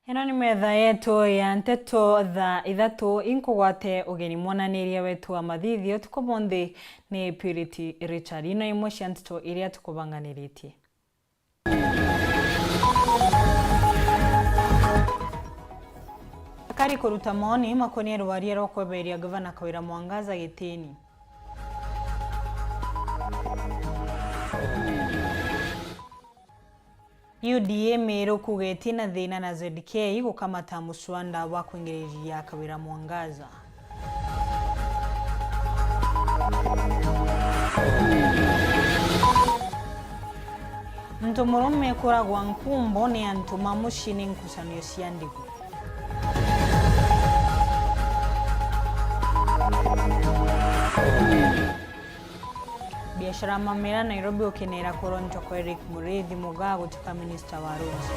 Ino ni metha yetu ya nteto tha ithatu inkugwate ugeni mwananiria wetu wa mathithio tukomonthi ni Purity Richard. Ino imwe cia nteto iria tukubanganiritie. Akari kuruta maoni makonie rwaria rwa kweberia Gavana Kawira Mwangaza gitini. UDA Meru kugeti na thina na ZK gukamata muswanda wa kuingiriria Kawira Mwangaza. Mtu murume kuragwa nkumbo ni antuma mushini nkusanio cia ndigu. Biashara mamera Nairobi ukinera koronjo kwa Eric Muriithi Mugaa gutuka Minister wa Roads.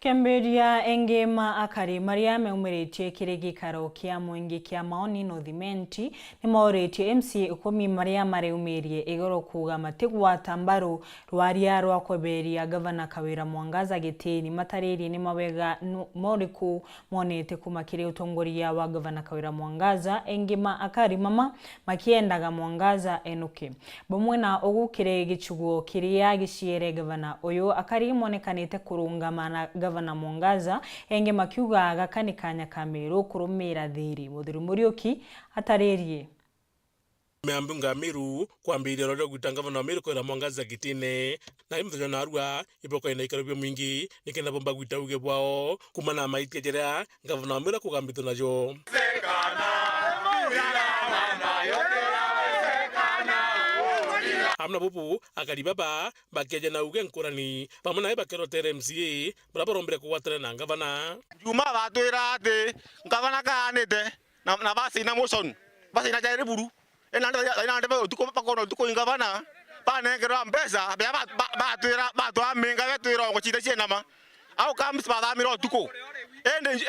Kemberia engema akari maria meumiritie kirigikaro kia mwingi kia maoni nothimenti ni mauritie MCA ukumi maria mareumirie igoro kuga matigwata mbaru rwaria rwa kweberia Gavana Kawira Mwangaza gitini matariri ni mawega moriku monete kumakiri utongoria wa Gavana Kawira Mwangaza engema akari mama makiendaga Mwangaza enuke bomwe na ogukire gichugo kiria giciere Gavana uyu akari monekanite kurungamana Gavana Mwangaza enge makiuga agakanikanya Kameru kurumira thiri muthuri Muriuki atarerie meambunga Meru kwambiria roryo gwita Gavana Meru Kawira Mwangaza gitine na imutho na arua iboko ina ikarubio mwingi nikenda bomba gwita uge bwao kumana maitia jera Gavana Meru kugambito najo amna bubu akari baba bakeje na uge nkurani pamana bakero tere MCA barabarombere kuwatana na Gavana Juma batwira ati Gavana kanite na basi na motion basi na jaire buru ina ndebe tuko pakono tuko Gavana panengera mbesa batwira batwa menga betwira ngo chite chenama au kams bathamiro tuko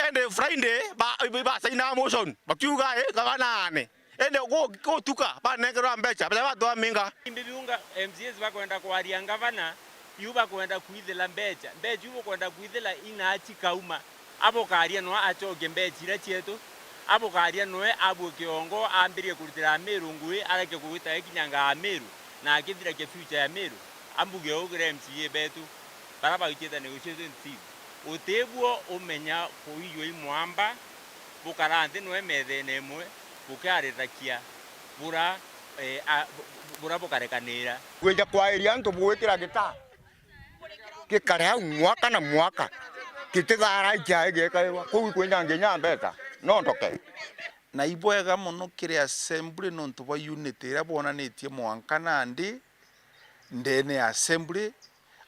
ende Friday ba saina motion bakiuga Gavana ane ende go tuka panengera mbecha batwa menga imbiunga MCAs bakwenda kwaria Gavana yuba kwenda kuithela mbecha yuba kwenda kuithela inachi kauma abo karia no achoge mbechira chetu abo karia no abo kiongo ambirie kurutira Meru ngui areke kuita kinyanga Meru na akithira ke future ya Meru ambuge ogre MCA betu baraba iteta negotiation team otebuo umenya kuiyo imwamba bukarande no emethe nemwe bukaretakia bura bukarekanira kwenja kwa area nto bwetira gita kikare mwaka na mwaka kitigara jaige kaiwa kwenja ngenya mbeta no ndoke na ibwega muno kire assembly no ntuba unity ira bonanetie mwanka nandi ndene assembly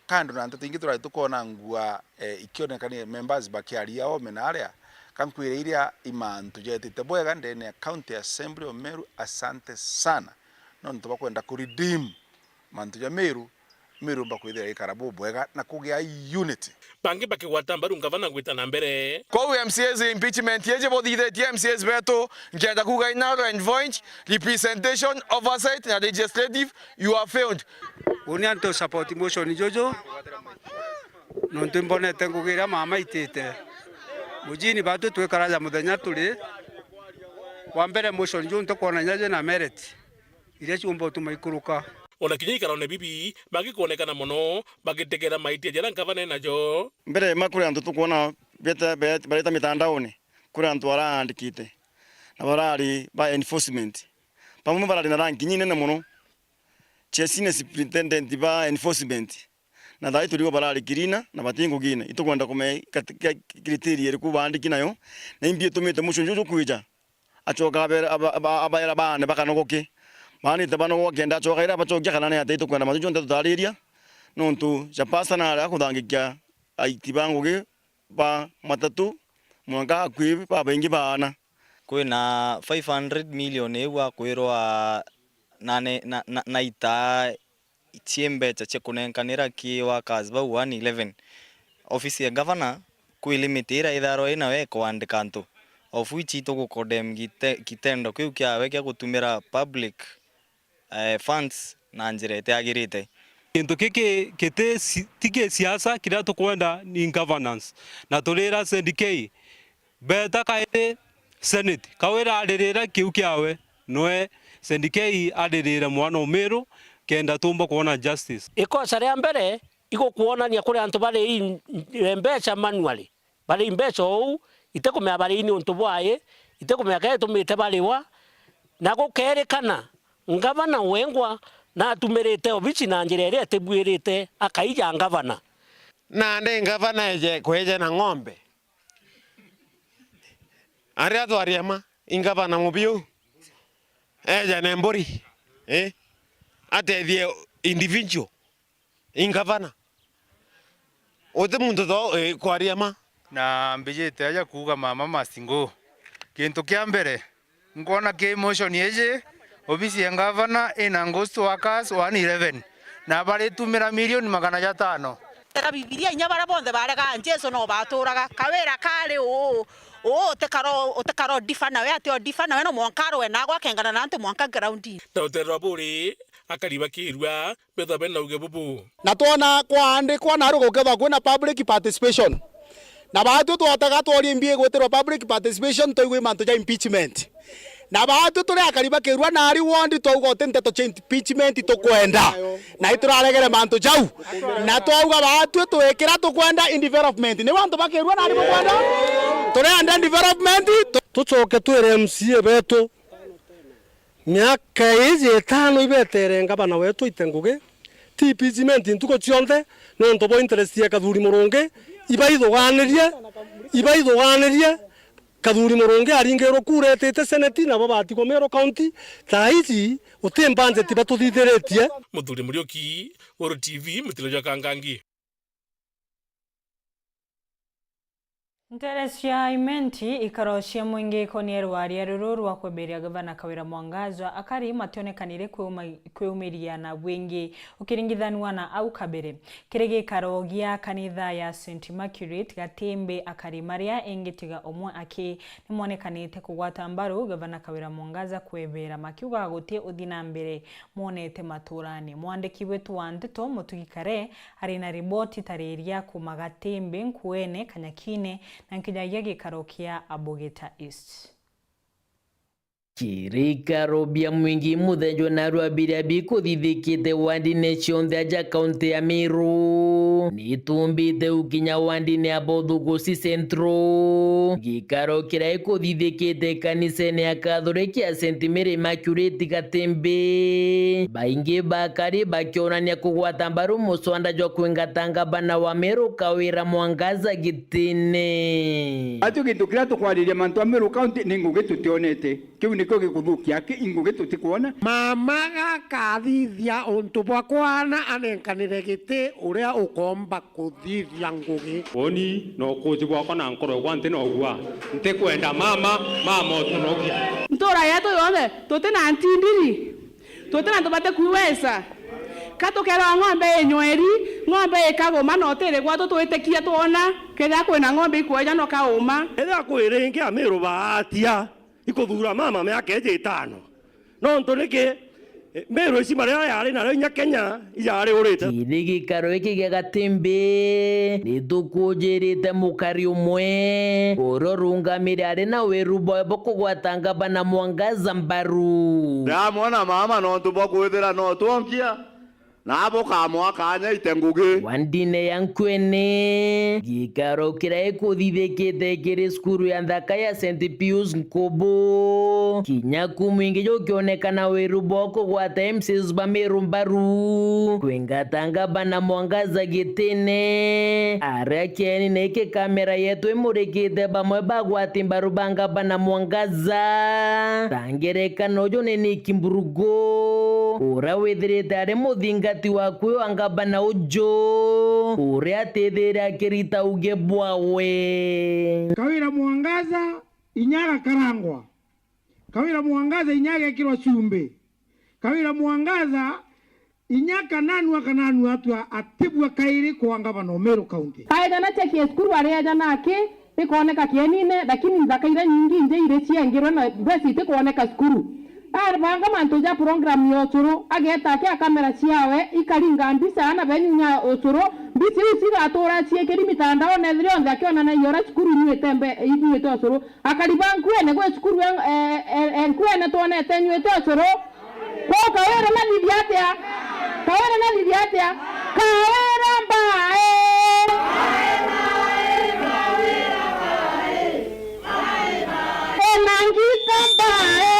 kando na ntutingi tura tukona ngua ikionekania members bakiaria o menaria kankwire iria imantu jetete bwega ndene county assembly o Meru asante sana no ntuba kwenda ku redeem mantu ya Meru bakwithira ikarabu bwega na kugia unity bangi bakiwata mbaru Gavana gwita na mbere kwa MCAs impeachment yeje bodithete MCAs beto ngenda kuga ina envoy representation oversight na legislative you are failed unianto support motion jojo no ntimbone tengugira mama itete mujini batu twekaraza muthenya tuli wa mbere motion junto kona nyaje na merit ile chumbo tumaikuruka ona kinyikaro ne bibi bagikuonekana muno bagitegera maitia jera Gavana najo mbere makuri antu tukona beta mitandaoni kuri antu araandikite na barari ba enforcement pamwe barari na rangi nyine muno chesine superintendent ba enforcement na dai tuligo barari kirina na batingo gine itukwenda kume criteria iri kubandiki nayo na imbie tumite mushunju kuija achoka abayera bane bakanogoke mani tabano wagenda chokaira bachogia kana ne ateito kwenda majujo ntatariria nontu japasa na akuthangikia aitibanguge ba matatu mwanga kwi ba bengi bana kwina 500 million ewa kwirwa na ita tiembe cha kunenkanira ki wa kazi ba 111 ofisi ya Gavana kwilimitira itharo ina we kwandika ntu ofu ichito gukodem kitendo kiu kiawe kia gutumira public funds na njira itiagirite. Kintu kiki tike siasa kiria tukwenda ni governance na turira CDK beta kaire senate kawira adirira kiu kiawe noe CDK adirira mwana umiru kenda tumba kuona justice. Ikosa ria mbere iko kuonania kuri antu bari mbeca manually bari mbeca ou itekumea bari ni untu bwaye itekumea kae tumite bariwa na gukerekana ngavana wengwa na atumirite obici na njira iria tebwirite akaija ngavana na ndi ngavana eje kweje na ng'ombe aria twariama ingavana mubiu eje na mburi atethie individual ingavana ote muntu tho kwariama na mbijite aja kuga mama Masingo kintu kia mbere ngona ke emotion yeje obisi ya gavana in August workers 111 na bari tumira milioni 500 tera bibilia inya bara bonde bare ga Jesu no baturaga kawera kale tekaro difana we atio difana we no mwankaro we nagwa kengana na antu mwanka ground Dr. Buri akariba kirwa betha bena uge bubu na tuona kwandikwa na rugo ketha kwina public participation na batu twataga twori mbie gweterwa public participation toigwe mantu ja impeachment na batu turi akariba kirwa na ari wondi twagote nteto cha impeachment tukwenda na ituraregere mantu jau na twauga batu twekira tukwenda in development ni bantu bakirwa na ari mukwenda turi anda development tucoke twere MCA betu miaka izi 5 ibetere ngabana wetu itenguge ti impeachment ntuko cionthe no ntobo interest ya Kathuri Murungi ibaithuganirie Kathuri Murungi aringero kuretete seneti na babati komero county taizi utimbanze tiba tuthithiritie Muthuri Murioki Woro TV mutiloja kangangi Nteresia imenti ikaroshia mwingi konierwaria ruru rwa kweberia gavana Kawira Mwangazwa akari mationekanire kweumiria na bwingi ukiringithanwa na au kabere kirege karogia kanitha ya St Immaculate Gatembe akari maria engetiga omwe aki nimuonekanite kugwata mbaru gavana Kawira Mwangazwa kwebera makiuga gutie uthina mbere muonete maturani mwandiki wetu wa Ndeto Mutugikare ari na riboti tariria kuma Gatembe Nkuene Kanyakine na nkijaya gikarokia Abogeta East. Kirikaro bia mwingi muthenjwa na rwabiria bikuthithikite wandi-ini cionthe aja kaunti ya Meru nitumbite ukinya wandi-ini ya Bothugusi Central gikaro kiria ikuthithikite kanisa-ini ya Catholic ya St Mary Immaculate Gatembe baingi bakari bakionania kugwata mbaru muswandajwa kwingata ngavana wa Meru Kawira Mwangazwa gitine atu gintu kiria tukwariria mantu a Meru county ningugi tutionete kiu niko gikuthukia ingugi tutikuona mama gakathithia untu bwakwana anenkanire giti uria ukomba kuthithia ngugi oni no kuji bwako na nkoro gwante no gwa ntekwenda mama otunogia ntora yetu yone tote na ntindiri tote na tobate kuwesa katukera ng'ombe enyweri ng'ombe ikagoma no tere gwato twitekia tuona kera kwina ng'ombe ikwoja no kauma ethia kwiringe Amiru baatia ikuthura mama miaka 5 no ntuniki Meru ici maria yari na inya Kenya yari urite gikaro iki gia Gatembe nitukujirite mukari umwe urorungamire ari na wirubo bokugwata ngavana Mwangazwa mbaru ndamwona mama no tubokwithira no twonkia nabo kamwa kanya itengugi wandi-ini ya Nkuene gikaro kiria ikuthithikite kiri skuru ya nthaka ya St Pius Nkobo kinyaku mwingi jukionekana wirubo kugwata MCs ba Meru mbaru kwingata ngavana Mwangazwa gitine aria kieni niki kamera yetu imurikite bamwe bagwati mbaru ba ngavana Mwangazwa tangerekano uju ni Nick Mburugo ura withirite ari muthinga wakwe wa ngavana ujo uria tethera kirita uge bwawe Kawira Mwangazwa inyaga karangwa Kawira Mwangazwa inyaga kirwa chumbe Kawira Mwangazwa inyaka nanu atua atibwa kairi kwa ngavana Meru County. Kaida na cheki skuru aria janake ikuoneka kienine lakini nzakaira nyingi nje ire ciengirwe na besi ikuoneka skuru. Aribanga mantu ja program ya Osoro ageta ke kamera ciawe ikaringa mbisa na benyunya Osoro mbisi usiga atora ciekeri mitandao na thrio ndakiona na yora skuru nywe tembe inywe Osoro akaribangu ene gwe skuru enkwene tone tenywe Osoro ko kawera na bibiatia kawera mbae enangita mbae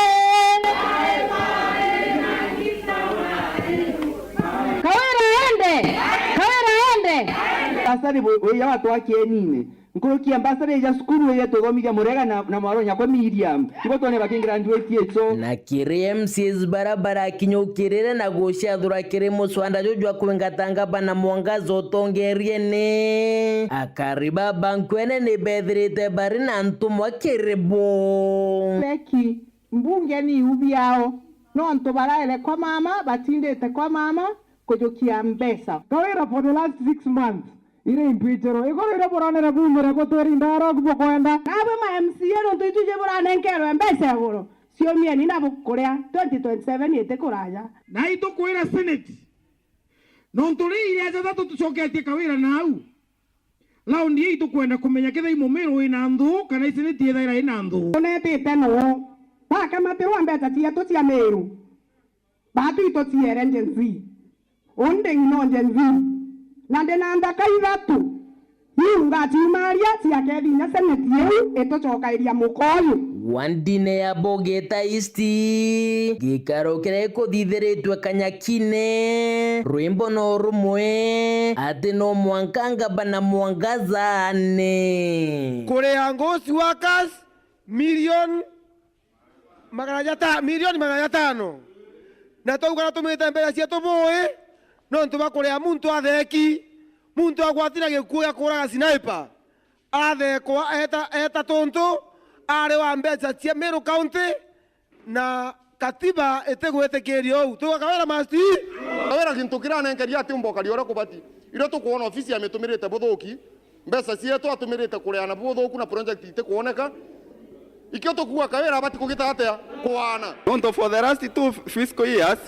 Ambassador we watu wake nini nkuruki ambassador ya skuru ye togomiga murega na maronya kwa Miriam kibo tone bakingraduate yeso na kire MCs barabara kinyukirire na gocia thura kire muswanda jojwa kuingatanga bana mwangazo tongerie ne akariba bankwene ne bedrite bari na ntumwa kirebo leki mbunge ni ubiao no ntobaraele kwa mama batindete kwa mama kujokia mbesa kawera for the last 6 months ire impitero igorire boranera bumere gotori ndaro kubokwenda abe ma MCA no tuituje borane nkero mbesa yagoro sio mieni na bukuria 2027 yete kuraja na ito kwira senate no nturi ile za tatu tucoketie kawira nau laundi ito kwenda kumenya ketha imomero ina ndu kana senate yethaira ina ndu onetete no paka materwa mbeta tia to tia Meru batu ito tia agency onde inonjenzi nande nanda kaithatu yunga timaria tiakethinya seneti yeu etochokairia mukoyu Wandine ya Bogeta Isti gikaro kire kuthithiritwe Kanyakine rwimbo no rumwe ati no mwankanga bana mwangazane kure angosi wakas milioni magana 500 na tauga tumite mbere cia tuboe no ntuba kuria muntu atheki muntu agwatira gikuya kuraga sniper athekwa eta tonto ari wa mbeca cia Meru County na katiba etegwetekerio u tukawera masti kawera gintu kiranenkeria ati mboka riora kubati iro tukuona ofisi ya metumirite buthuki mbeca cietu atumirite kureana buthuku na project itekuoneka ikio tukuwa kawera bati kugita atia kuana nonto for the last 2 fiscal years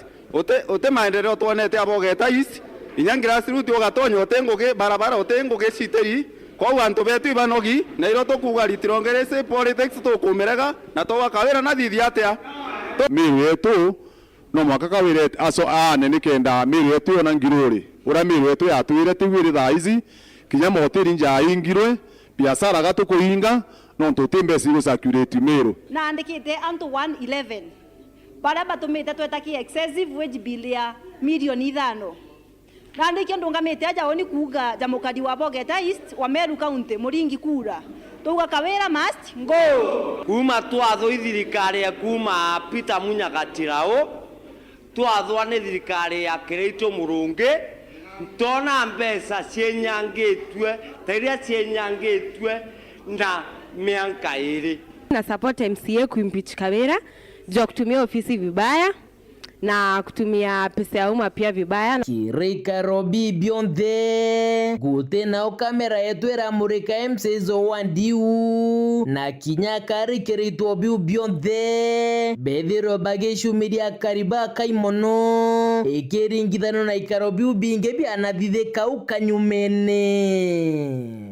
ote maendeleo tuonete Bogeta East inyangira siruti ogatonyo otengoge barabara otengoge citeri kwa antu betu ibanogi na iro tukuga ritirongerese politics tukumerega na toga kawera na thithi atia Meru yetu no mwaka kawira aso ane nikenda Meru yetu yona ngiruri ura Meru yetu yatuire tigwire thaizi kinya moteri nja ingirwe biashara gatukuinga no tutimbe sigo circulate Meru na andikite antu 111 bara batumite twetaki excessive wage bill ya milioni 5 na ndikio ndungamite aja oni kuga jamukadi wa Bogeta East wa Meru County muringi kura tuga kawera must go kuma twatho ithirikari ya kuma Peter Munyakatirao twathwa ni thirikari ya Kirito Murungi tona mbeca cienyangetwe tairia cienyangetwe na mianka iri na support MCA kuimpeach Kawira juu kutumia ofisi vibaya na kutumia pesa ya umma pia vibaya. Kirika Robi Bionde gute na kamera yetu iramurika msezo wandiu na kinyakari kirito Bionde bethiro bageshu media kariba kaimono ekeringithano na ikarobi binge biana thitheka ukanyumene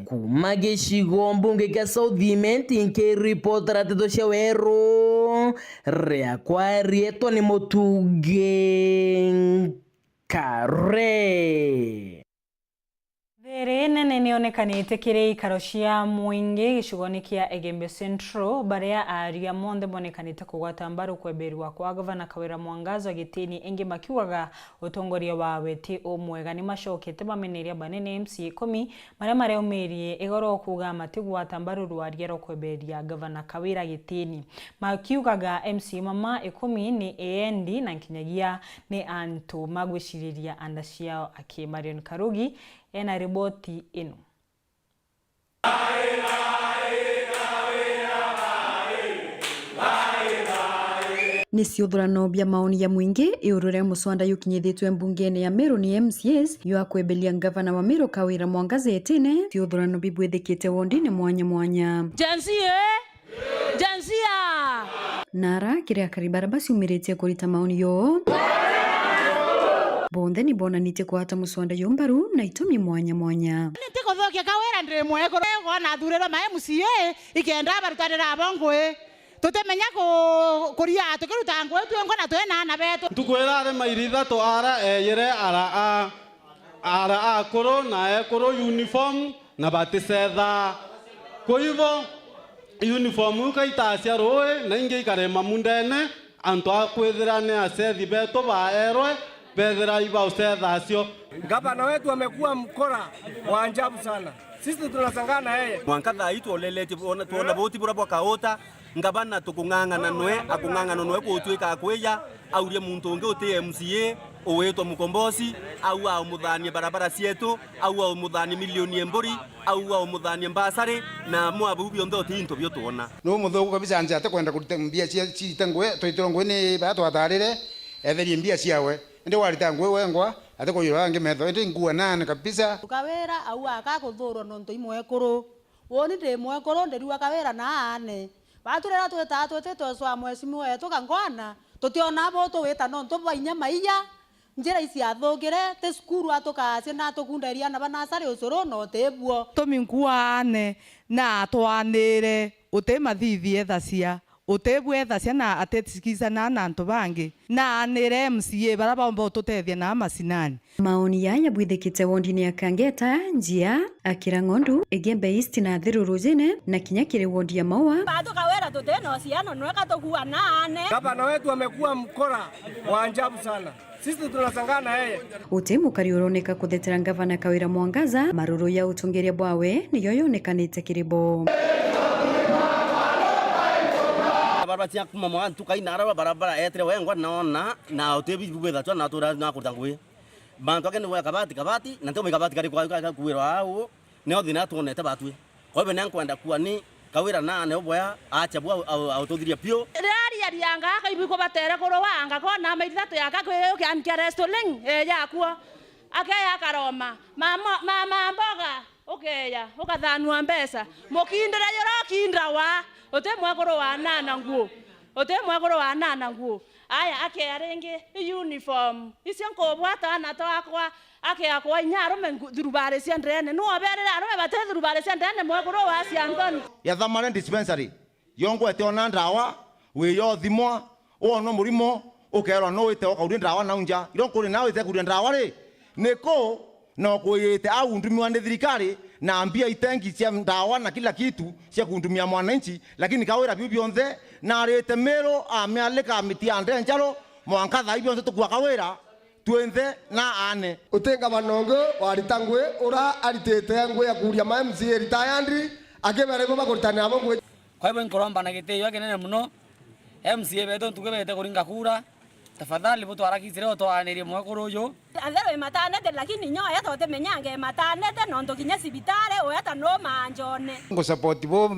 kumageshigo mbunge ka Southiment inke report rateto cia wero rea kwa rieto ni motuge kare There nene nionekanite kire ikaro cia muingi gicugoni kia Egembe Central baria aria monde bonekanite kugwata mbaru kweberwa kwa gavana Kawira Mwangaza gitini engi makiwaga utongoria wa weti omwega ni mashokete bameneria banene MCA 10 maria mareumirie igoro kuga matigwata mbaru rwaria ro kweberia gavana Kawira gitini makiugaga MC mama 10 ni AND na nkinyagia ni antu magwishiriria andashia ake Marion Karugi ena riboti ino. ni ciuthurano bia maoni ya mwingi iurure muswanda yukinyithitwe mbungeni ya Meru ni MCAs ywa kwebelia gavana wa Meru Kawira Mwangaza etene ciuthurano bibwithikite wondini mwanya mwanya. Jansia nara kiria karibaraba ciumiritie kurita maoni yo bonthe ni bonanite kuhata muswanda yumbaru na itumi mwanya mwanya. Nitikothokya Kawira ndiri mweko gona thuriro ma MCA ikenda barutanira bongwe tutemenya kuria tukiruta ngwe twengona twena na beto tukwira ari mairitha to ara eyire ara akoro na ekoro uniform na batisetha kuivo uniform kaitacia roe na inge ikarema mundene antu akwithira ne asethi beto baerwe bethera iba usethacio. Gavana wetu amekuwa mkora wa ajabu sana. Sisi tunasangana yeye. Mwankatha itu olelete tuona boti burabwa kaota ngabana tukungangana noe akungangana noe kutwika akweya aurie muntu unge uti MCA owetwa mukombosi au au muthanie barabara cietu au au muthanie milioni embori au au muthanie mbasare na mwabu bionthe otinto bio tuona no muthugu kabisa anje ate kwenda kurute mbia cia ngwe toitoro ngwe ni bato atarire etherie mbia ciawe ndi warita ngwe wengwa ate kuyura nge metho ndi ngua nane kabisa Kawira au akakuthurwo nonto imwekuru woni ndi mwekuru ndiriwa Kawira naane baturera twetatu swa mwesimu wetu kangwana tutiona bo tuwita nonto bainya maiya njira ici athugire te skuru atukacie na tukunderia na banasari ucuru no tebuo tuminkuane na twanire utemathithie thacia utebwe thacia na atetikiza na antu bangi na anire MCA barabomba tutethia na masinani. Maoni yaya bwithikite wondini ya Kangeta njia akira ngondu Egembe East na Thiruru jene na kinyakire wondi ya Maua bado Kawira tuteno ciano nweka tukuwa nane. Gavana wetu amekuwa mkora wa ajabu sana. Sisi tunasangana yeye. Utemu kariuroneka kuthetera gavana Kawira Mwangaza maruru ya utongeria bwawe niyo yonekanite kiribo. barabara cia kuma mwantu kainara barabara etre wengwa naona na utebi bubetha twa na tura na kurtangwe bantu akene wa kabati na ntomo kabati kari kwa kuwira au ne othina tuonete batwe kwa hivyo nankwenda kuwa ni Kawira nane obwa acha bwa autothiria pio rari yanga akaibiko batere koro wanga kona maithatu yaka kwe ankia restoling yakwa akaya karoma mama mboga okeya ukathanua mbesa mukindira yoro kindra wa otemwakoro wa nana nguo aya akea ringi uniform icio nkobwata na twakwa akea kwa nyaro men thurubare cia ndene no aberera arume bate thurubare cia ndene mwakoro wa cia Anthony ya thamane dispensary yongo etiona ndawa we yo thimwa ono murimo ukerwa no wite okauri ndawa na unja ironkuri nawe ite kuri ndawa ri niko no kuyite au ndumwa ni thirikari na mbia itengi cia ndawa na kila kitu cia kundumia mwananchi lakini Kawira bionthe na arite Meru amealika mitia ndenjaro Mwankatha ibionthe tukwa Kawira twenthe na ane utenga banongo waritangwe ura aritete ngwe ya kuria ma MCA retired akebere go bakurutana abo ngwe kwa hivyo nkoromba na giteyo kinene muno MCA beto tukebete kuringa kura tafadhali buto arakizire otwanirie mwekuru uyu Andero matanete lakini nyoya tote menyange matanete nondo kinya sibitare oyata no manjone ngo support bo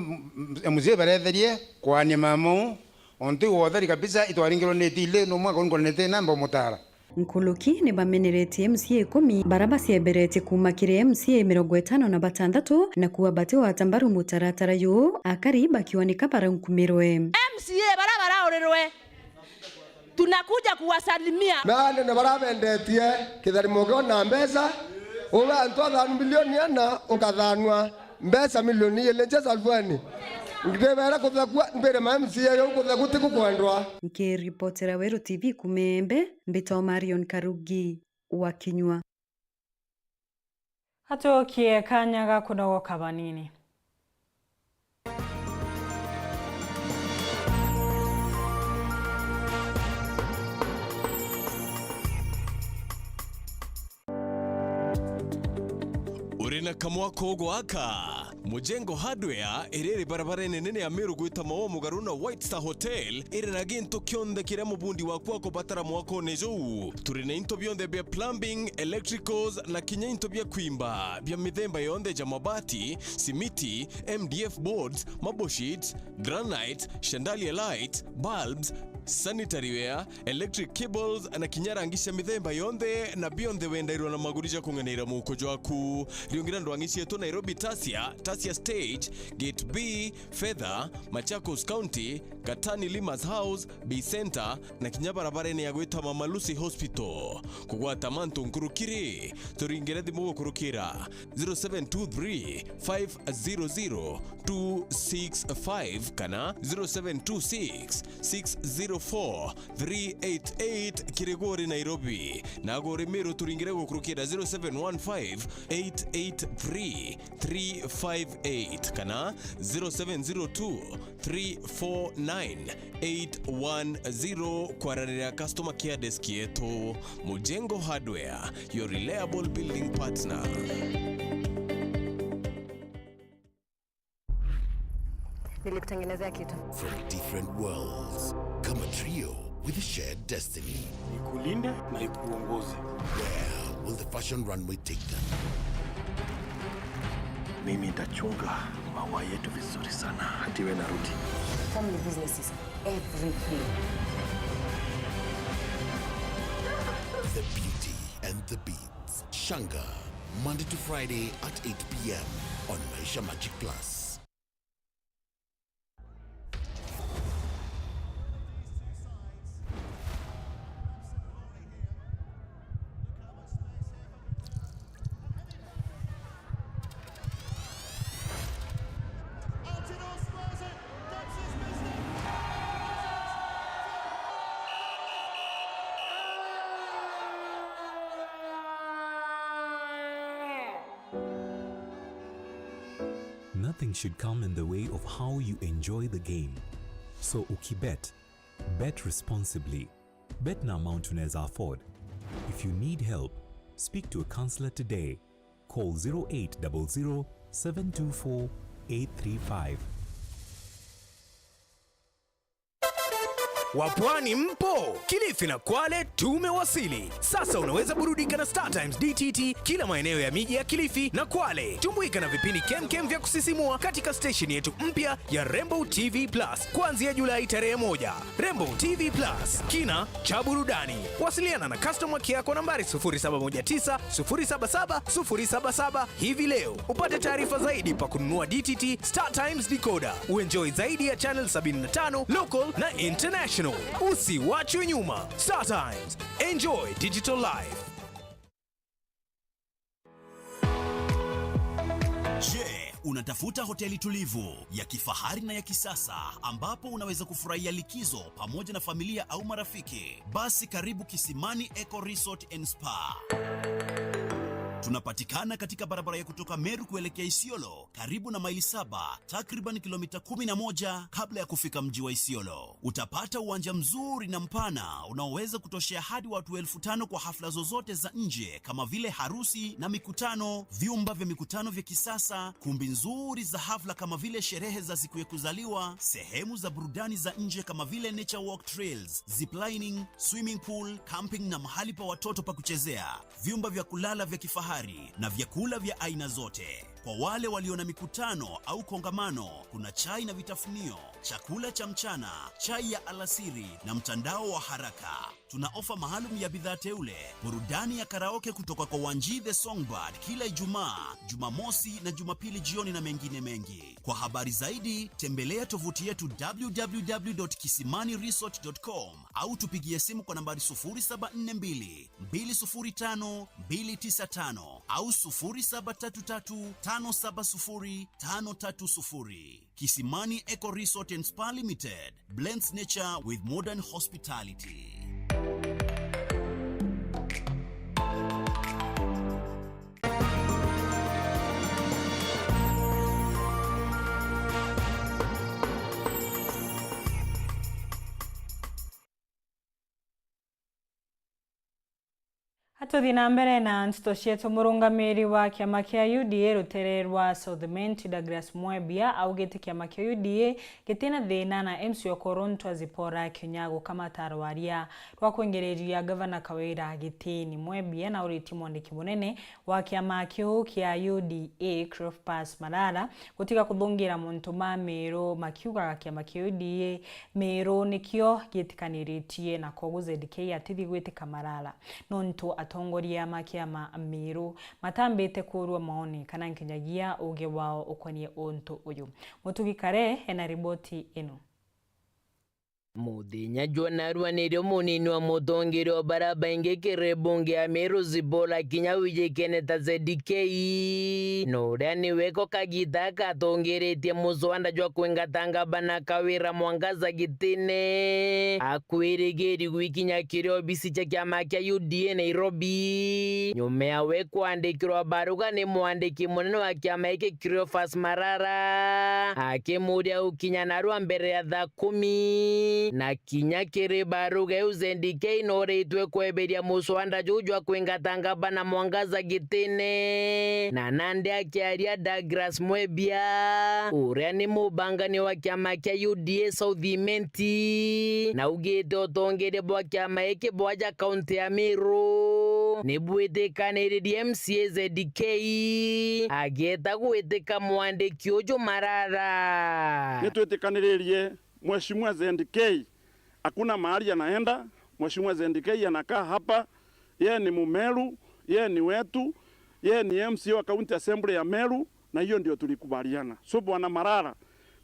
MCA beretherie kwani mamu ontu wotheri kabisa itwaringiro netile no mwaka ngonete namba mutara Nkuluki ni bamenerete MCA 10 baraba cieberete kuma kire MCA 56 na kuwa batiwa tambaru mutaratara yu akari bakiwa ni kabara nkumirwe MCA barabara orerwe tunakuja kuwasalimia nane na barabendetie kitharimo na mbesa uwe antoa milioni na ukathanwa mbesa milioni ile cheza alfani ngidebera kuthakwa mbere ma MCA yo kuthakuti kukwandwa nkiripotera Weru TV kumembe mbito Marion Karugi wa Kinywa Hatokie kanyaga kunogo kabanini Urina kamwako gwaka Mujengo Hardware irere barabara nene ya Meru gwita mawo mugaruna White Star Hotel irena ginto kionde kire mubundi wakwa ko batara mwako nejo turina into bionde bya plumbing electricals na kinya into bya kwimba bya midhemba yonde ja mabati simiti MDF boards mabo sheets granite chandelier light bulbs sanitary ware, electric cables na kinyarangisha mithemba yonthe na bionthe wendairwo na magurisha kunganira mukojo waku. Riongira ndwangicie tu Nairobi Tasia Stage, Gate B, Fedha, Machakos County, Katani Limas House, B Center na kinyabarabara ya gwita Mama Lucy Hospital. Kugwata mantu nkurukiri turingire thimu kurukira 0723 500 265 kana 0726 604 388 Kirigori Nairobi. Na gore Meru turingire kurukira 0715 883 358 kana 0702 349 810 kwa customer care desk yetu. Mujengo Hardware, your reliable building partner. Nilikutengenezea kitu. From different worlds, come a trio with a shared destiny. Nikulinde na ikuongoze. Where will the fashion runway take them? Mimi nitachunga maua yetu vizuri sana hadi wewe narudi. Family business is everything. The Beauty and the Beats. Shanga, Monday to Friday at 8 p.m. on Maisha Magic Plus. Nothing should come in the way of how you enjoy the game. So ukibet, bet responsibly. Bet na amount unaweza afford. If you need help, speak to a counselor today. Call 0800 724 835. Wapwani mpo, Kilifi na Kwale tumewasili. Sasa unaweza burudika na Star Times DTT kila maeneo ya miji ya Kilifi na Kwale. Tumbuika na vipindi kemkem vya kusisimua katika station yetu mpya ya Rainbow TV Plus kuanzia Julai tarehe 1. Rainbow TV Plus, kina cha burudani. Wasiliana na customer care kwa nambari 0719 077 077 hivi leo. Upate taarifa zaidi pa kununua DTT Star Times decoder. Uenjoy zaidi ya channel 75 local na international. Usiwachwe nyuma. Star Times. Enjoy digital life. Je, unatafuta hoteli tulivu ya kifahari na ya kisasa ambapo unaweza kufurahia likizo pamoja na familia au marafiki? Basi karibu Kisimani Eco Resort and Spa. Tunapatikana katika barabara ya kutoka Meru kuelekea Isiolo, karibu na maili 7, takriban kilomita 11 kabla ya kufika mji wa Isiolo. Utapata uwanja mzuri na mpana unaoweza kutoshea hadi watu 5,000 kwa hafla zozote za nje kama vile harusi na mikutano, vyumba vya mikutano vya kisasa, kumbi nzuri za hafla kama vile sherehe za siku ya kuzaliwa, sehemu za burudani za nje kama vile nature walk trails, ziplining, swimming pool, camping na mahali pa watoto pa kuchezea, vyumba vya kulala vya kifahari na vyakula vya aina zote. Kwa wale walio na mikutano au kongamano, kuna chai na vitafunio, chakula cha mchana, chai ya alasiri na mtandao wa haraka. Tuna ofa maalum ya bidhaa teule, burudani ya karaoke kutoka kwa Wanji the Songbird kila Ijumaa, Jumamosi na Jumapili jioni na mengine mengi. Kwa habari zaidi, tembelea tovuti yetu www.kisimaniresort.com au tupigie simu kwa nambari 0742 205 295 au 0733 570 530. Kisimani Eco Resort and Spa Limited blends nature with modern hospitality. Hatuthi na mbere na nsto cietu murungamiri wa kiama kia UDA rutere rwa Southment Douglas Mwebia augite kiama kia UDA gitina thina na MC Okorontwa Zipora Kinyago kama tarwaria rwa kuingereria gavana Kawira Gitini. Mwebia na uriti mwandiki munene wa kiama kia UDA Cleophas Malala gutika kuthungira muntu ma Meru makiuga kiama kia UDA Meru nikio gitikaniritie na koguo ZDK atithi gwitika Malala nonto atongoria makiama Meru matambite kurwa maoni kana nkinyagia uge wao ukonie onto uyu. Mutugi Kare ena riboti ino. Muthenya jwanarwanire munini wa mutongeri wa baraba ingekere bunge ya Meru Zipora Kinyago Keneta ZDK noria niweko kagita katongeretie muswanda jwa kwengatanga bana Kawira Mwangaza Gitine akwirigeri gwikinya kiri obisi cha kiama kia UDA Nairobi nyume yawe kwandikirwa baruga ni mwandiki munene wa kiama iki Cleophas Malala akimuria ukinya narwa mbere ya thaa 10 na kinya kiri baruga ZDK noretwe kweberia muswanda jujwa kwengatanga bana Mwangaza Gitine na nande akiaria Douglas Mwebia uria ni mubangani wa kiama kia UDA Southment na ugite otongere bwa kiama iki bwaja kaunti ya Meru nibwitikaniririe MCA ZDK ageta gwitika mwandiki uju Malala nitwitikaniririe Mheshimiwa ZDK hakuna mahali anaenda. Mheshimiwa ZDK anakaa hapa, yeye ni Mumeru, yeye ni wetu, yeye ni MCA wa County Assembly ya Meru, na hiyo ndio tulikubaliana. So bwana Malala,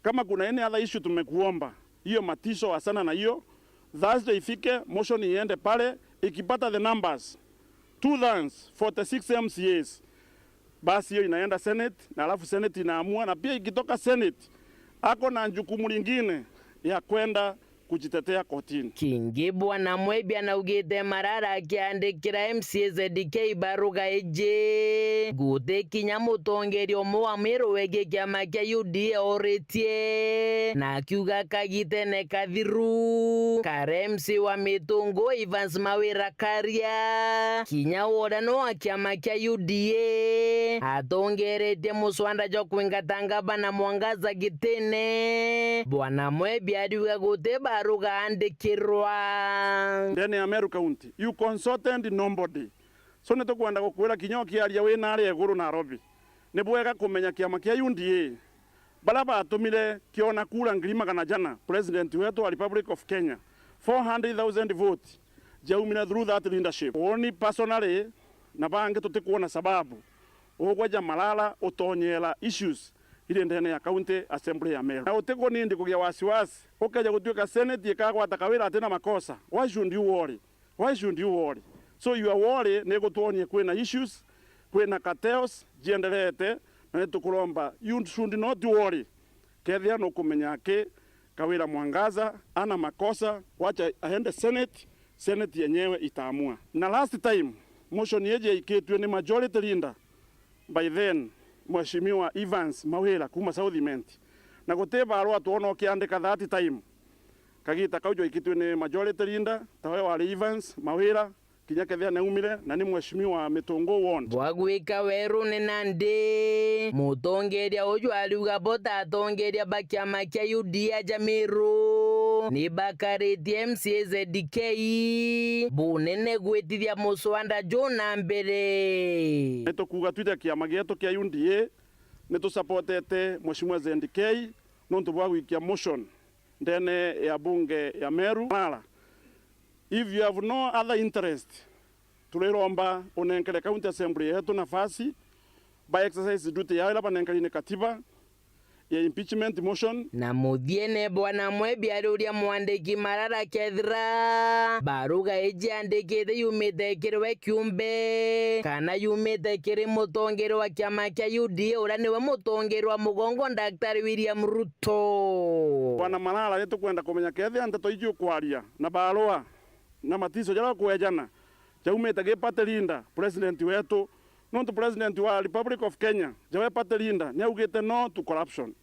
kama kuna any other issue tumekuomba, hiyo matisho wasana na hiyo Thursday ifike, motion iende pale, ikipata the numbers 246 MCAs basi hiyo inaenda Senate, na alafu Senate inaamua, na pia ikitoka Senate ako na jukumu lingine ya kwenda kujitetea kotini. Kingi bwana Mwebia na ugite Malala akiandikira MCA ZDK baruga eje gute kinya mutongeri omo wa Meru wege kiama kia UDA oretie na kiuga kagite ne kathiru kare MC wa Mitungo Evans Mawira Karia kinya wodano wa kiama kia UDA atongeretie muswanda jo kwingatanga bana Mwangaza Gitine bwana Mwebia adiuga gute baruga andikirwa ndene ya Meru County you consultant nobody so nitukwenda gukwira kinyo kiaria we na ari eguru Nairobi nibwega kumenya kiama kia UDA bala batumire kiona kura ngirima kana jana president wetu wa Republic of Kenya 400,000 votes jaumina through that leadership oni personally na bange tutikuona sababu ogwaja Malala utonyela issues ile ndene ya County Assembly ya Meru na uteko nindi kugia wasiwasi ukaja gutwika Senate ikagwata Kawira atena makosa. Why should you worry? Why should you worry? So you are worry nego tuonye kwena issues kwena chaos jiendelete na tukulomba you should not worry kethia no kumenya ke Kawira Mwangaza ana makosa wacha aende Senate yenyewe itaamua. Na last time motion yeje iketwe ni majority leader by then Mheshimiwa Evans Mawira kuma Southment na guteba arwa tuono kiandika that time kagita kaujo ikitwe ni majority leader tawe wa Evans Mawira kinyakethia neumire na ni Mheshimiwa Mitungo won bwagwika weru ni nande mutongeria uju aliuga bota atongeria bakiama kia UDA Meru ni bakariti MCA ZDK bunene gwetithia muswanda jona mbere nitukuga twita kiama gietu kia UDA nitusupportete Mheshimiwa ZDK nontu bwagwikia motion ndene ya bunge ya Meru. If you have no other interest tuliromba unenkele County Assembly yetu nafasi by exercise duty ya ilapa nenkaline katiba ya impeachment motion na muthiene bwana Mwebia aruria mwandiki Malala kethira baruga eji andikite yumite kirwe kiumbe kana yumite kiri mutongeri wa kiama kia UDA uria niwe mutongeri wa mugongo Daktari William Ruto. Bwana Malala nitukwenda kumenya kethia nteto iju kwaria na barua na matiso jala kuejana jaumite gipate linda president wetu nonto president wa Republic of Kenya jawe pate linda niaugite no to corruption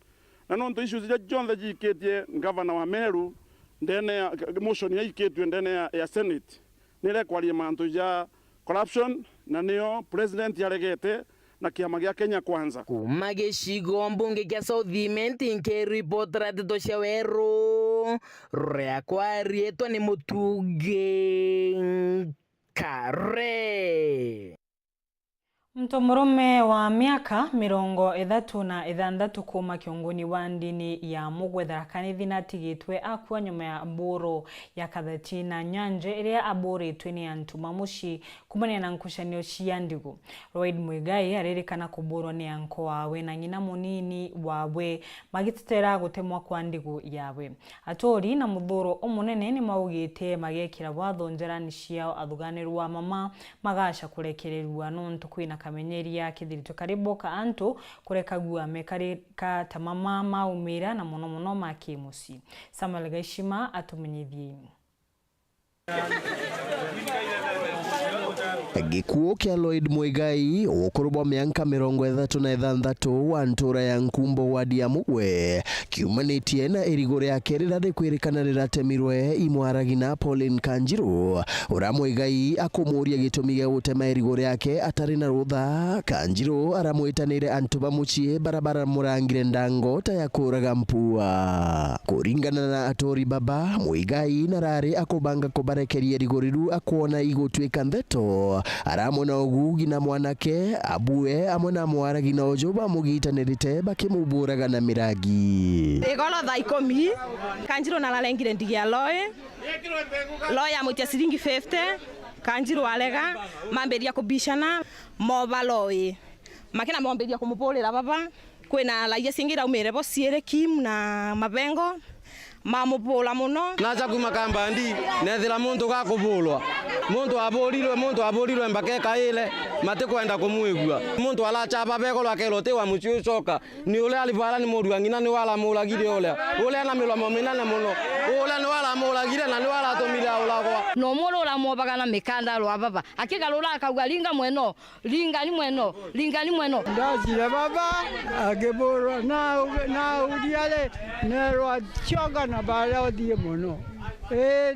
na nonto issues ja jonde jiketie governor wa Meru ndene motion ya iketwe ndene ya Senate nile kwaria mantu ja corruption na nio president yaregete na kiama gya Kenya Kwanza. Kuma gicigo mbunge kia Southiment nkiripotera Tito cia Weru riakwa rietwa ni Mutugi Kare. Mtu murume wa miaka 36 kuma kiongoni wa ndini ya Mugwethera kanithi natigitwe akua nyuma ya mburo ya Kathati na Nyanje iria aboretwe ni antu mamushi kumania na nkushanio cia ndigu. Lloyd Muigai aririkana kuburwa ni anko wawe na nyina munini wawe magitetera gutemwa kwa ndigu yawe. Atori na muthuro omunene ni maugite magekira watho njerani ciao athuganirwa mama magasha kurekererwa nontu kwina kamenyeria kithirito karibu ka antu kurekagua mekarika tamama maumira na muno makimusi. Samuel Gaishima atumenyithie. Gikuo kia Lloyd Muigai ukuru miaka 36 wa ntura ya Nkumbo wadi ya Mugwe kiumanitie na irigore ya kerira de kwirikana riratemirwe imwaragina Pauline Kanjiru ura Muigai akumuria gitumi gya gutema irigore yake atari na rutha. Kanjiru aramwitanire antu bamuchie barabara murangire ndangota ya kuraga mpua. Kuringana na atori baba Muigai narari akubanga kubarekeria rigoriru akuona igotweka ndeto aramona ogugi na mwanake abue amona mwaragi na ojoba mugitanirite bakimuburaga na miragi igolo tha 10 Kanjiru nalalengire ndigia loya mutia siringi 50 Kanjiru alega mamberia kubishana mobaloi makina momberia kumupolera baba kwena laia singira umere bo siere Kim na Mabengo mamupola muno naja kuma kambandi nethira muntu gakubulwa muntu abolirwe mbakeka ile mate kwenda kumwigua muntu alacha babeko lwake lote wa muchu soka ni ule alibala ni modu ngina ni wala mulagire ule na milomo minane muno ule ni wala mulagire na ni wala tomira ulagwa no molo la mobaga na mikanda lwa baba akika lola akagalinga mweno linga ni mweno ndazira baba ageboro na udiale nero choga na bala odie mono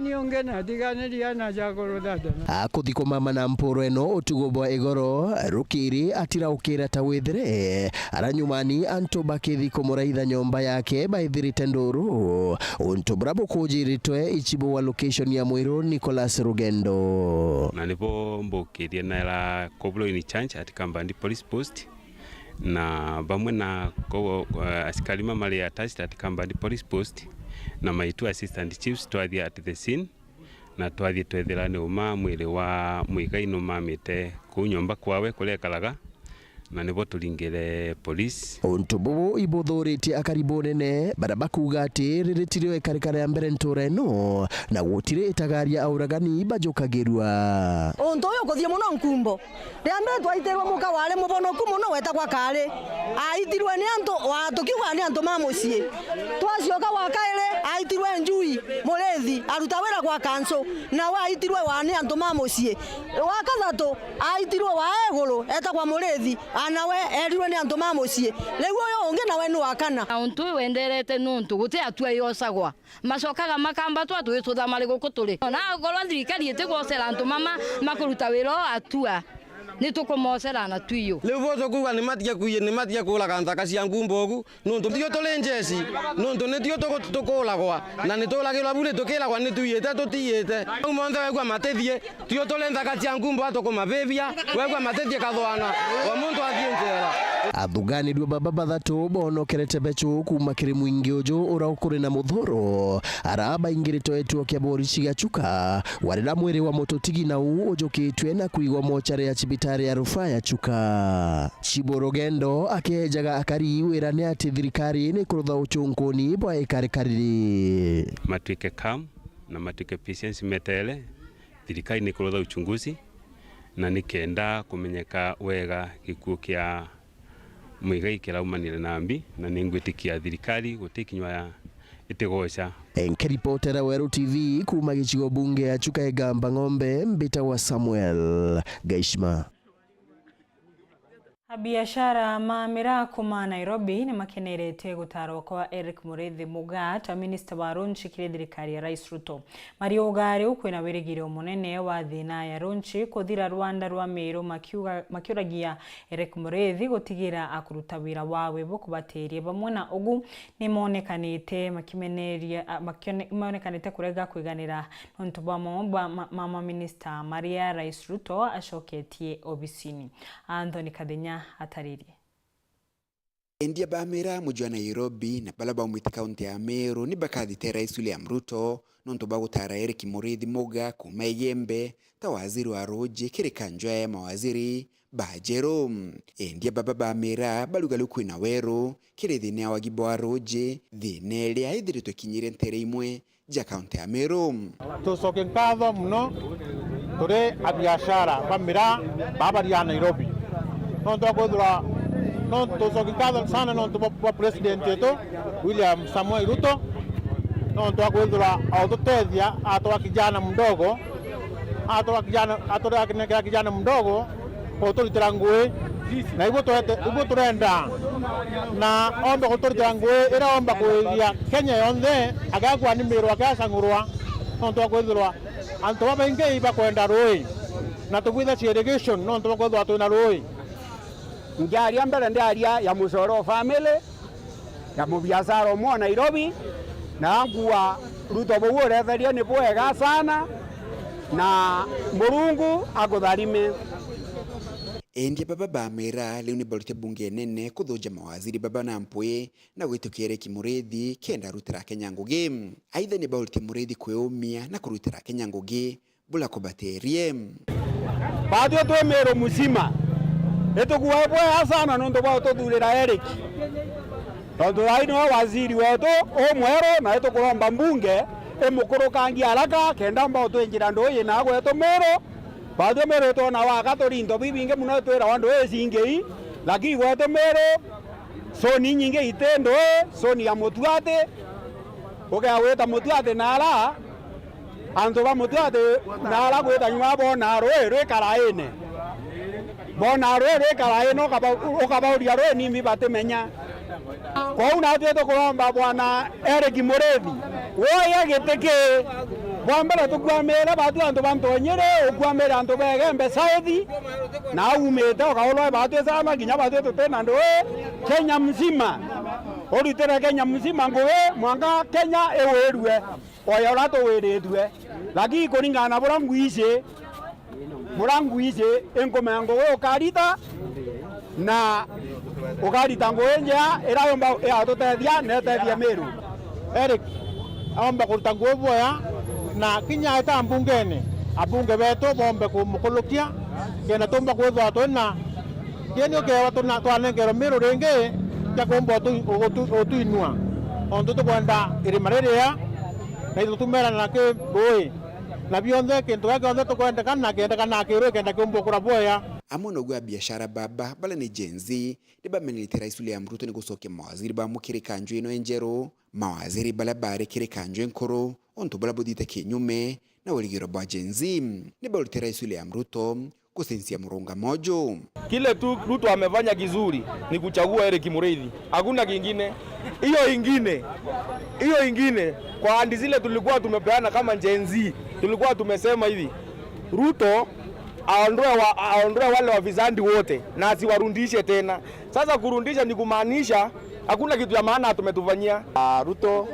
niongena diganeria na jagoro dada akuthiko mama na mporo eno otugobwa igoro rukiri atira ukira tawethere aranyumani anto bakithiko muraitha nyomba yake baithirite nduru unto brabo kujiritwe ichibo wa location ya Mwiru Nicholas Rugendo na nipo mbokirie na la Koblo in Church at Kambandi Police Post na bamwe na askari mama ya attached at Kambandi Police Post na maitu assistant chiefs twathi at the scene na twathi twetherane uma mwire wa Muigai no mamite ku nyomba kwawe kurekaraga na nibo turingire police ontobo ibothorite akaribonene barabakuga ati riritiriwe karikara ya mbere ntura eno na gutire itagaria auragani bajokagirwa onto yo kuthie muno Nkumbo riambe twaiterwa muka wale mubonoku muno weta kwa kale aitirwe ni anto watukiwa ni anto mamucie twacioka wakaire aitirwe njui murethi aruta wira kwa kanso na waitirwe wani anto mamucie wakathatu aitirwe wa eguru eta kwa murethi anawe erirwe ni antu mamucie leguo yo unge nawe ni wakana antu wenderete nuntu guti atue yosagwa macokaga makamba twatu tuthamari guku turi na ngorwa thirikari itigocera antu mama makuruta wira atua ni tukumocera na tuyo levo zo kuwa ni matia kula kanza cia Nkumbo gu nuntu ndio tolenjesi nuntu ni tio tukola kwa na ni tolagirwa bure tukila kwa ni tuyete tutiyete umonde wegwa matethie tio tolenza cia Nkumbo atukuma bebia wegwa matethie kathwana wa muntu athienjera athugani dwa baba bathatu bonokerete bechu kuma kiri mwingi ujo uraukuri na muthoro araba ingirito etu kia borichi gachuka warira mwiri wa mototigi na ujokitwe na kuigwa mochare ya cibitari ya rufaa ya Chuka. Chiborogendo akejaga akari wira ni ati thirikari ni kurutha uchunkuni bwa ikarikariri matwike kam na matwike patience metele thirikari ni kurutha uchunguzi na nikenda kumenyeka wega gikuo kia Muigai kiraumanire nambi na ningwitikia thirikari gutikinywa ya itigoca Enkeripotera Weru TV kuma gichigo bunge ya Chuka Egamba Ng'ombe mbita wa Samuel Gaishma. Biashara maamira kuma Nairobi ni makenerete gutaro kwa Eric Mureithi Mugaa ta minister wa Ronchi kire thirikari ya Rais Ruto. Mario Ugari ukwina wirigire munene wa thina ya Ronchi kuthira Rwanda rwa Meru makiuragia Eric Mureithi gutigira akuruta wira wawe bo kubateria bamwe na ugu ni monekanite makimeneria kurega kwiganira nontu bwa mama minister Maria Rais Ruto ashoketie obisini. Anthony Kadenya atariri. Endia bamera mujwa Nairobi na balaba umwiti kaunti ya Meru ni bakathite Rais William Ruto nonto bagutara Eric Mureithi Mugaa kuma Yembe ta waziri wa Roji kirikanjwa ya mawaziri bajero. Endia baba bamera balugalu kwina Weru kiri thine wa gibo wa Roji thine ria ithirito kinyire ntere imwe ja kaunti ya Meru. Tucoke nkatho muno turi abiashara bamera babari ya Nairobi. Nonto akwethura tucoke nkatho sana nonto bwa president yetu William Samoei Ruto nonto akwethura autotethia atwa kijana mdogo atwa kijana mdogo kuturitira ngui na ibo turenda na omba kuturitira ngui ira omba kuiria Kenya yonthe agakwa ni Meru akasangurwa nonto akwethura anto babainge bakwenda roi na tubwitha irrigation nonto akwethura twina roi Njaria mbele ndiaria ya Musoro family ya mubiashara mwa Nairobi na nguwa Ruto bwore theria ni bwega sana na Murungu akutharime. Endia baba bamera leo ni balute bunge nene kuthoja mawaziri baba na mpwe na gwitukira Eric Mureithi kenda rutira Kenya Ngugi. Aidha ni balute Mureithi kweumia na kurutira Kenya Ngugi bula kubaterie. Baadhi tu Meru mzima etukuwa bwega sana nonto bwa tuthurira Eric. Tondu aino waziri wetu omwero na etukuromba mbunge emukurukangia haraka kenda mbao twenjira ndoye na gwetu Meru. Baadhi Meru tona wakaturindo bibinge muno twera wandu esingei lakini gwetu Meru soni nyinge itendo soni ya mutuate ukaweta mutuate nala anto ba mutuate nala gweta nyuma bona rwe karaene bona rwe karaene ukabauria rwe nimi batemenya kwa una tweto kuromba bwana Eric Mureithi woya giteke bwambara tukwamera batu anto bantonyere ukwamera anto begembe South na umete ukaolwa batu sama ginya batu tutena ndo Kenya mzima orutera Kenya mzima ngowe mwanga Kenya ewerwe oya rato weredwe lagi kuringana buranguise enkomengo we ukarita na ukarita ngoenja erayomba atotethia netethia Meru. Eric aomba kuruta nguo boya na kinya eta mbungene abunge beto bombe kumukulukia kena tumba kwethwa twina kieni ukewa twanengero Meru ringi ya kumba otuinua onto tukwenda irima riria na ithu tumera na ke boy na bionthe kintu gake onthe tukwenda kana kiru kenda kumba kura boya. Amwe no gwa biashara baba bala ni jenzi ni bamenete Rais William Ruto ni gucokia mawaziri ba mukiri kanjwe ino enjero mawaziri bala bare kiri kanjwe nkoro onto bala budite kinyume na waligiro ba jenzi ni balute Rais William Ruto kusensia murunga mojo. Kile tu Ruto amefanya kizuri ni kuchagua Eric Mureithi, hakuna kingine. Hiyo ingine kwa andi zile tulikuwa tumepeana kama jenzi tulikuwa tumesema hivi Ruto aondoe wale wafisadi wote na asiwarundishe tena. Sasa kurundisha ni kumaanisha hakuna kitu ya maana tumetufanyia. Ruto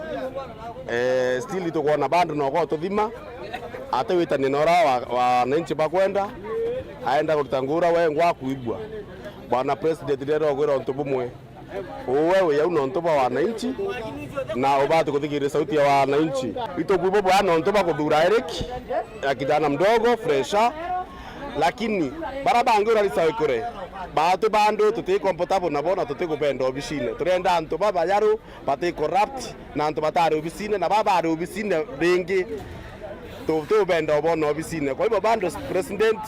still itakuwa na bando na kwa tudhima hata wita ninora wa nanchi bakwenda aenda kutangura wengwa kuibwa. Bwana president lero gwira ntubumwe wewe ya unontoba wananchi na ubate kuthikira sauti ya wananchi itokuibo bwana ntoba kudura Eric ya kijana mdogo fresha lakini barabange uralisa ikore baatu bando tuti comfortable na bona tuti kupenda obisine turenda anto baba yaro pate corrupt na anto batare obisine na baba ari obisine bengi tu benda bona obisine kwa hivyo bando president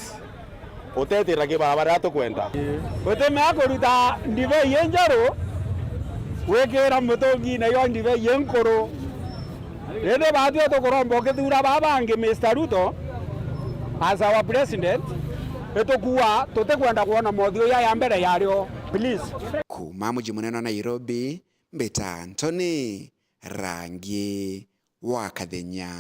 otete rage baba rato kwenda wote meako ruta ndive yenjaro wekera mutongi na yo ndive yenkoro rede baatu to korombo ke dura baba ange Mr. Ruto as our president etukuwa tutikwenda kuona mothio ya mbere yario please. Kuma muji munene wa Nairobi, Mbeta Anthony, Rangi wa Kathenya.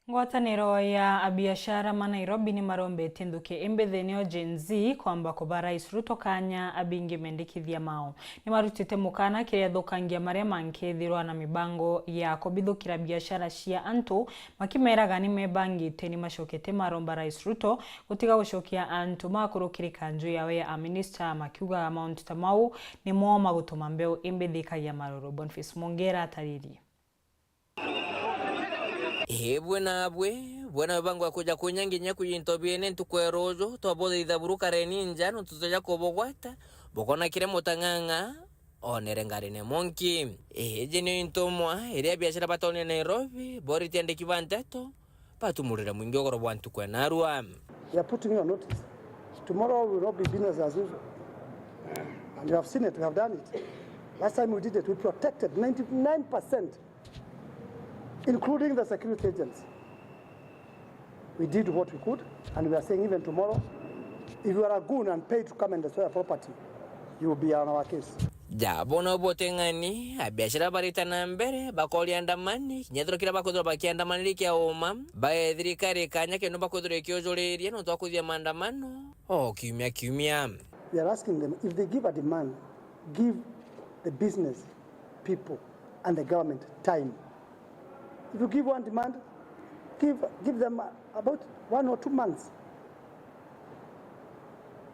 Ngwataniro ya abiashara ma Nairobi ni marombete nduke embethenio Gen Z kwamba kuba Rais Ruto kanya abingi mendikithia mao. Ni marutite mukana kiria thukangia maria mankethirwa na mibango ya kubithukira biashara cia antu makimeraga ni mebangite ni mashokete maromba Rais Ruto gutiga gucokia antu makurukiri kanju yawe ya minister makiuga Mount Tamau ni moma gutuma mbeu embethikagia maroro. Boniface Mongera atariri. Bwana bangu akuja kunyanginya kuyintobiene ntukwerojo tobode idhaburuka reninja nututoja kobogwata bokona kire mutanganga onerengare ne monki jeni intomwa ere biashara batone Nairobi bori tiende kibanteto patumurira mwingi ogoro bwantu kwenarwa. They are putting you on notice. Tomorrow will not be business as usual. And you have seen it, we have done it. Last time we did it, we protected 99%. Including the security agents. We did what we could, and we are saying even tomorrow, if you are a goon and paid to come and destroy a property, you will be on our case. Bono botengani, abiashara barita nambere, bakoli andamani, nyedro kila bakodro baki andamani likia oma, bae dhirikari kanya keno bakodro kiojoleriya, no tuwakudia mandamano, kimya. We are asking them, if they give a demand, give the business people and the government time. If you give one demand, give them about 1 or 2 months.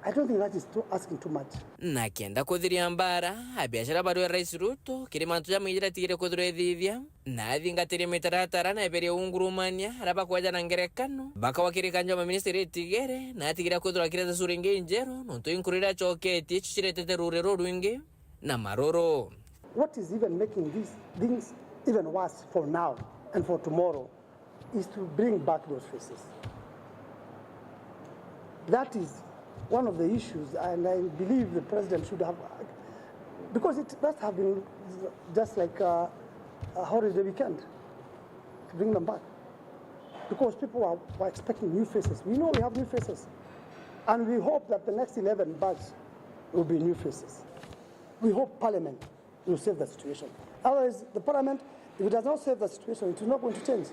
I don't think that is asking too much. Na kienda kudhiria mbara, abiashara bado ya Rais Ruto, kirimantu ya mwinjira tigire kudhuru edhivya, na adhingatiri mitaratara na eberi ungurumania, raba kwa jana ngerekano, baka wakiri kanjo wa ministeri tigere, na atigira kudhuru akireza suringe injero, nonto inkurira choketi, chuchire tete rurero ruinge, na maroro. What is even making these things even worse for now and for tomorrow is to bring back those faces. That is one of the issues, and I believe the president should have, because it must have been just like a holiday weekend to bring them back. Because people were expecting new faces. We know we have new faces. And we hope that the next 11 budgets will be new faces. We hope Parliament will save the situation. Otherwise, the Parliament, if it does not save the situation, it is not going to change.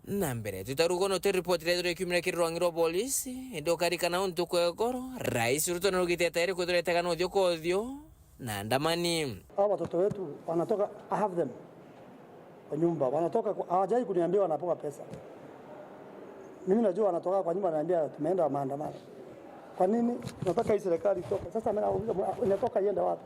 Nambere tutarugono te report redre kumira kirongiro polisi ndo karikana untu kwegoro Rais Ruto nurugite ere kudureta kano dio kodio na ndamani. Hao watoto wetu wanatoka, I have them kwa nyumba, wanatoka hawajai kuniambia wanapoka pesa. Mimi najua wanatoka kwa nyumba, wananiambia tumeenda maandamano. Kwa nini? Tunataka hii serikali itoke. Sasa mimi nauliza inatoka iende wapi?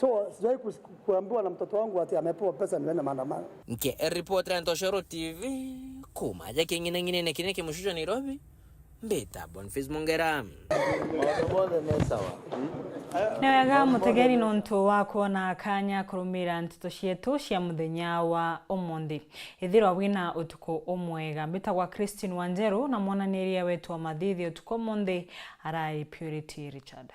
So sijai kuambiwa na mtoto wangu ati amepewa pesa niende maandamano. Nke reporter Ntoshoro TV kumaja kingine nekine kimushushwa Nairobi. Mbeta Boniface Mongera. Newega mutegeri nonto wako na kanya kurumira ntito cietu cia muthenya wa umuthi. Ithirwa wina utuko umwega. Mbeta kwa Christine Wanjeru na mwananiria wetu wa mathithi utuko umuthi arai Purity Richard.